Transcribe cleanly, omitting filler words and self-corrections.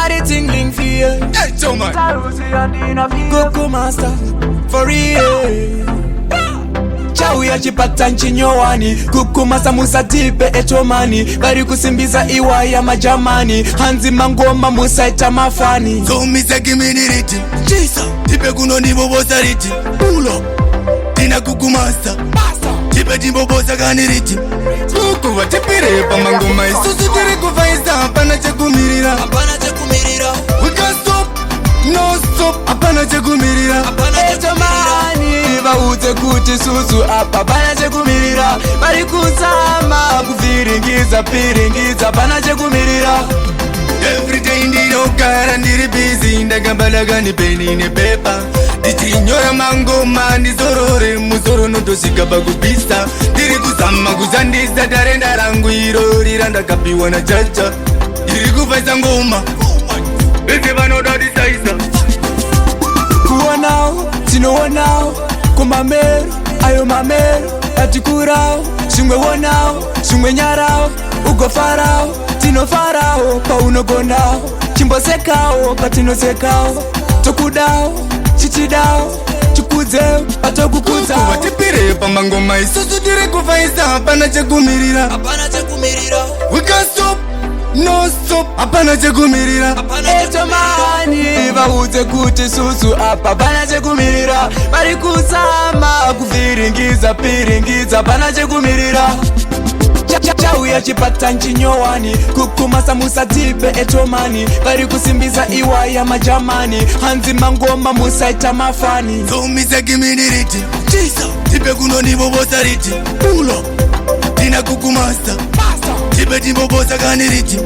the tingling feel. Hey, so man. Coco master, for real. Chawi achipata nchinyowani kukumasa musatipe etomani bari kusimbiza iwaya majamani hanzi mangoma musaita mafani So misa kiminiriti Chisa Tipe kuno nibobosa riti Pulo Tina kukumasa Tipe timbobosa kaniriti Kukuwa tipire pa mangoma isusu tiri kufaisa hapana chakumirira We can't stop No stop hapana chakumirira etomani baute kuti susu apa bana chekumirira bari kusama kuviringiza piringiza bana chekumirira. Every day ndinogara ndiri busy ndakambalaga ni peni ne pepa ndichinyora mangoma ndizorore musoro notosvika pakupisa ndiri kuzama kuzandisa tarenda rangu irori randakapiwa na jaja ndiri kufaisa ngoma vese vanodadisaisa kuonawo tinowonawo kumamero ayo mamero atikurawo zvimwe wonawo zvimwe nyarawo ugofarawo tinofarawo paunogonawo chimbosekawo patinosekawo tokudawo chichidawo chikudzewo patokukudzawo watipire pamangoma isusu tiri kufaisa hapana chekumirira We can't stop No stop hapana chekumirira etomani vaudze kuti susu apa pana chekumirira bari kusama kuviringiza piringiza pana chekumirira. Chauya chipata nchinyowani kukumasa musatipe etomani bari kusimbiza iwaya majamani hanzi mangoma musaita mafani So misa kiminiriti Chisa Tipe kuno nibobosa riti Pulo Tina kukumasa Tipe timbobosa kaniriti